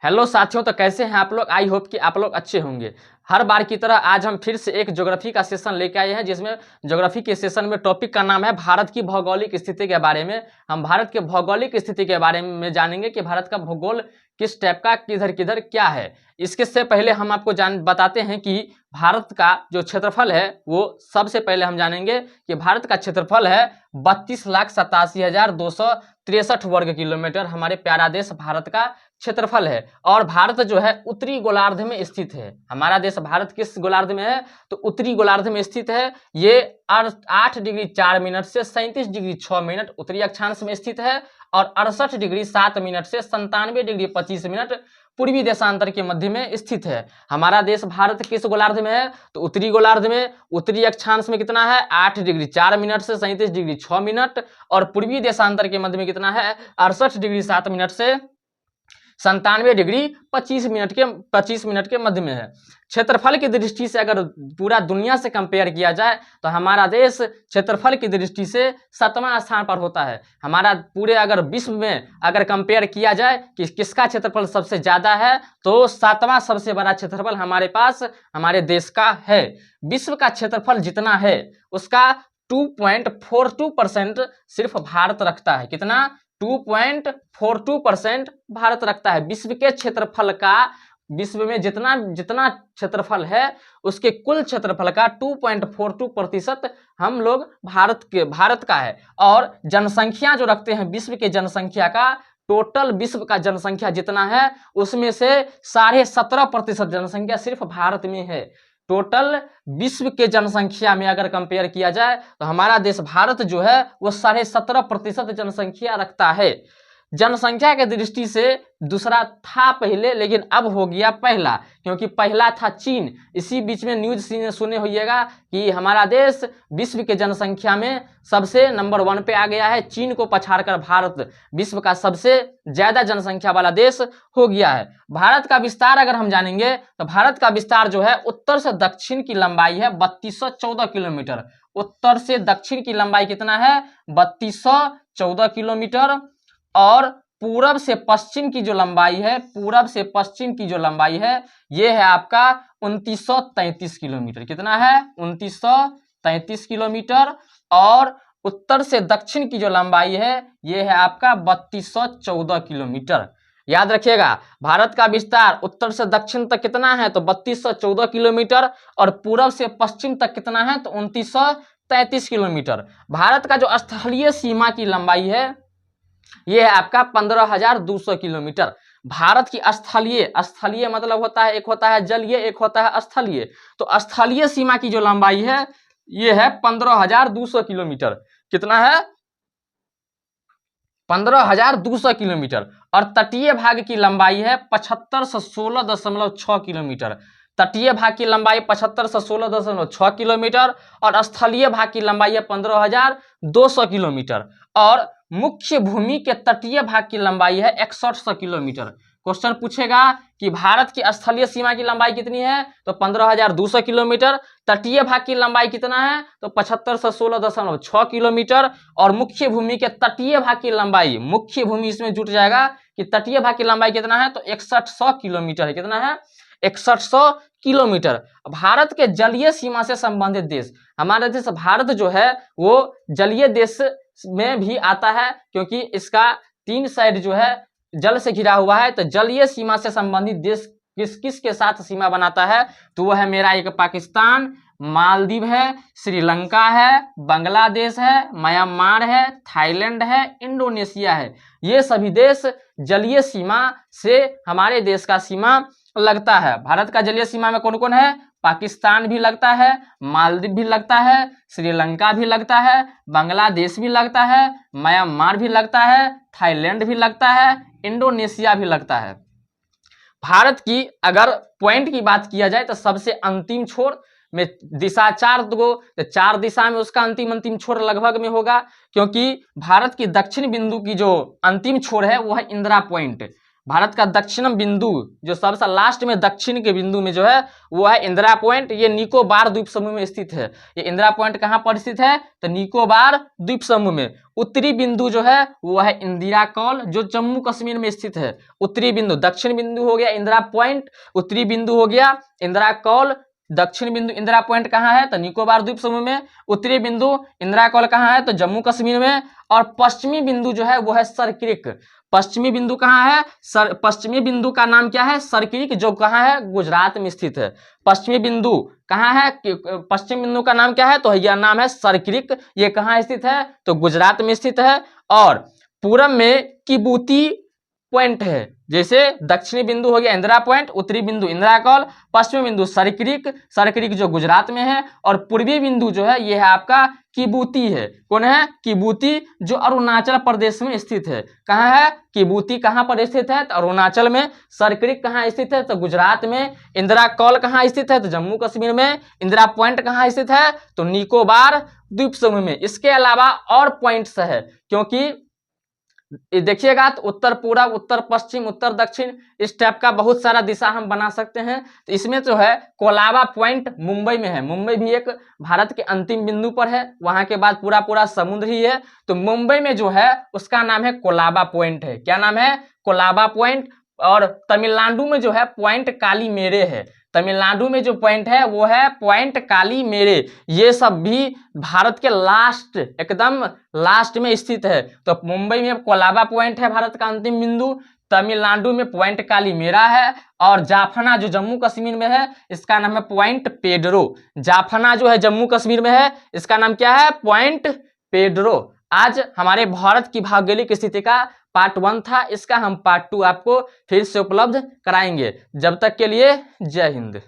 Hello साथियों, तो कैसे हैं आप लोग। आई होप कि आप लोग अच्छे होंगे। हर बार की तरह आज हम फिर से एक ज्योग्राफी का सेशन लेके आए हैं, जिसमें ज्योग्राफी के सेशन में टॉपिक का नाम है भारत की भौगोलिक स्थिति के बारे में। हम भारत के भौगोलिक स्थिति के बारे में जानेंगे कि भारत का भूगोल किस टाइप का, किधर किधर क्या है। इसके से पहले हम आपको बताते हैं कि भारत का जो क्षेत्रफल है वो सबसे पहले हम जानेंगे कि भारत का क्षेत्रफल है 32,87,263 वर्ग किलोमीटर। हमारे प्यारा देश भारत का क्षेत्रफल है। और भारत जो है उत्तरी गोलार्ध में स्थित है। हमारा देश भारत किस गोलार्ध में है? तो उत्तरी गोलार्ध में स्थित है। ये 8 डिग्री 4 मिनट से 37 डिग्री 6 मिनट उत्तरी अक्षांश में स्थित है और 68 डिग्री 7 मिनट से 97 डिग्री 25 मिनट पूर्वी देशांतर के मध्य में स्थित है। हमारा देश भारत किस गोलार्ध में है? तो उत्तरी गोलार्ध में। उत्तरी अक्षांश में कितना है? 8 डिग्री 4 मिनट से 37 डिग्री 6 मिनट और पूर्वी देशांतर के मध्य में कितना है? 68 डिग्री 7 मिनट से 97 डिग्री 25 मिनट के मध्य में है। क्षेत्रफल की दृष्टि से अगर पूरा दुनिया से कंपेयर किया जाए तो हमारा देश क्षेत्रफल की दृष्टि से 7वां स्थान पर होता है। हमारा पूरे अगर विश्व में अगर कंपेयर किया जाए कि किसका क्षेत्रफल सबसे ज्यादा है तो 7वां सबसे बड़ा क्षेत्रफल हमारे पास हमारे देश का है। विश्व का क्षेत्रफल जितना है उसका 2.42% सिर्फ भारत रखता है। कितना? 2.42% भारत रखता है विश्व के क्षेत्रफल का। विश्व में जितना जितना क्षेत्रफल है उसके कुल क्षेत्रफल का 2.42% हम लोग भारत का है। और जनसंख्या जो रखते हैं विश्व के जनसंख्या का, टोटल विश्व का जनसंख्या जितना है उसमें से 17.5% जनसंख्या सिर्फ भारत में है। टोटल विश्व के जनसंख्या में अगर कंपेयर किया जाए तो हमारा देश भारत जो है वो 17.5% जनसंख्या रखता है। जनसंख्या के दृष्टि से दूसरा था पहले, लेकिन अब हो गया पहला, क्योंकि पहला था चीन। इसी बीच में न्यूज सुने होइएगा कि हमारा देश विश्व के जनसंख्या में सबसे नंबर 1 पे आ गया है। चीन को पछाड़कर भारत विश्व का सबसे ज्यादा जनसंख्या वाला देश हो गया है। भारत का विस्तार अगर हम जानेंगे तो भारत का विस्तार जो है उत्तर से दक्षिण की लंबाई है 3214 किलोमीटर। उत्तर से दक्षिण की लंबाई कितना है? 3214 किलोमीटर। और पूरब से पश्चिम की जो लंबाई है, पूरब से पश्चिम की जो लंबाई है ये है आपका 2933 किलोमीटर। कितना है? 2933 किलोमीटर। और उत्तर से दक्षिण की जो लंबाई है ये है आपका 3214 किलोमीटर। याद रखिएगा, भारत का विस्तार उत्तर से दक्षिण तक कितना है? तो 3214 किलोमीटर। और पूरब से पश्चिम तक कितना है? तो 2933 किलोमीटर। भारत का जो स्थलीय सीमा की लंबाई है ये है आपका 15,200 किलोमीटर। भारत की स्थलीय मतलब होता है, एक होता है जलीय, एक होता है स्थलीय। तो स्थलीय सीमा की जो लंबाई है ये है 15,200 किलोमीटर। कितना है? 15,200 किलोमीटर। और तटीय भाग की लंबाई है 75 से 16.6 किलोमीटर। तटीय भाग की लंबाई 75 से 16.6 किलोमीटर और स्थलीय भाग की लंबाई है 15,200 किलोमीटर। और मुख्य भूमि के तटीय भाग की लंबाई है 6100 किलोमीटर। क्वेश्चन पूछेगा कि भारत की स्थलीय सीमा की लंबाई कितनी है? तो 15,200 किलोमीटर। तटीय भाग की लंबाई कितना है? तो 75 से 16.6 किलोमीटर। और मुख्य भूमि के तटीय भाग की लंबाई, मुख्य भूमि इसमें जुट जाएगा कि तटीय भाग की लंबाई कितना है? तो 6100 किलोमीटर है। कितना है? 6100 किलोमीटर। भारत के जलीय सीमा से संबंधित देश, हमारा देश भारत जो है वो जलीय देश में भी आता है, क्योंकि इसका 3 साइड जो है जल से घिरा हुआ है। तो जलीय सीमा से संबंधित देश किस किस के साथ सीमा बनाता है? तो वह है मेरा एक पाकिस्तान, मालदीव है, श्रीलंका है, बांग्लादेश है, म्यांमार है, थाईलैंड है, इंडोनेशिया है। ये सभी देश जलीय सीमा से हमारे देश का सीमा लगता है। भारत का जलीय सीमा में कौन कौन है? पाकिस्तान भी लगता है, मालदीव भी लगता है, श्रीलंका भी लगता है, बांग्लादेश भी लगता है, म्यांमार भी लगता है, थाईलैंड भी लगता है, इंडोनेशिया भी लगता है। भारत की अगर पॉइंट की बात किया जाए तो सबसे अंतिम छोर में दिशा 4 को, तो 4 दिशा में उसका अंतिम छोर लगभग में होगा, क्योंकि भारत की दक्षिण बिंदु की जो अंतिम छोर है वो है इंदिरा पॉइंट। भारत का दक्षिणम बिंदु जो सबसे लास्ट में दक्षिण के बिंदु में जो है वो है इंदिरा पॉइंट। ये निकोबार द्वीप समूह में स्थित है। ये इंदिरा पॉइंट कहाँ पर स्थित है? तो निकोबार द्वीप समूह में। उत्तरी बिंदु जो है वो है इंदिरा कौल जो जम्मू कश्मीर में स्थित है। उत्तरी बिंदु, दक्षिण बिंदु हो गया इंदिरा पॉइंट, उत्तरी बिंदु हो गया इंदिरा कौल, दक्षिण बिंदु इंदिरा पॉइंट कहाँ है? तो निकोबार द्वीप समूह में। उत्तरी बिंदु इंदिरा कौल कहाँ है? तो जम्मू कश्मीर में। और पश्चिमी बिंदु जो है वो है सरक्रिक। पश्चिमी बिंदु कहाँ है? पश्चिमी बिंदु का नाम क्या है? सरक्रिक, जो कहाँ है? गुजरात में स्थित है। पश्चिमी बिंदु कहाँ है? पश्चिम बिंदु का नाम क्या है? तो यह नाम है सरक्रिक। ये कहाँ स्थित है? तो गुजरात में स्थित है। और पूरब में किबूती पॉइंट है। जैसे दक्षिणी बिंदु हो गया इंदिरा पॉइंट, उत्तरी बिंदु इंदिरा कौल, पश्चिमी बिंदु सरक्रिक, सरक्रिक जो गुजरात में है। और पूर्वी बिंदु जो है ये है आपका किबूती है। कौन है? किबूती, जो अरुणाचल प्रदेश में स्थित है। कहाँ है? किबूती कहाँ पर स्थित है? तो अरुणाचल में। सरक्रिक कहाँ स्थित है? तो गुजरात में। इंदिरा कौल कहाँ स्थित है? तो जम्मू कश्मीर में। इंदिरा पॉइंट कहाँ स्थित है? तो निकोबार द्वीप समूह में। इसके अलावा और पॉइंट्स है, क्योंकि देखिएगा तो उत्तर पूरब, उत्तर पश्चिम, उत्तर दक्षिण, इस टाइप का बहुत सारा दिशा हम बना सकते हैं। तो इसमें जो है कोलाबा पॉइंट मुंबई में है। मुंबई भी एक भारत के अंतिम बिंदु पर है, वहां के बाद पूरा पूरा समुद्र ही है। तो मुंबई में जो है उसका नाम है कोलाबा पॉइंट है। क्या नाम है? कोलाबा पॉइंट। और तमिलनाडु में जो है पॉइंट काली मेरे है। तमिलनाडु में जो पॉइंट है वो है पॉइंट काली मेरे। ये सब भी भारत के लास्ट, एकदम लास्ट में स्थित है। तो मुंबई में कोलाबा पॉइंट है भारत का अंतिम बिंदु, तमिलनाडु में पॉइंट काली मेरा है, और जाफना जो जम्मू कश्मीर में है इसका नाम है पॉइंट पेड्रो। जाफना जो है जम्मू कश्मीर में है, इसका नाम क्या है? Point Pedro. आज हमारे भारत की भौगोलिक स्थिति का पार्ट 1 था, इसका हम पार्ट 2 आपको फिर से उपलब्ध कराएंगे। जब तक के लिए जय हिंद।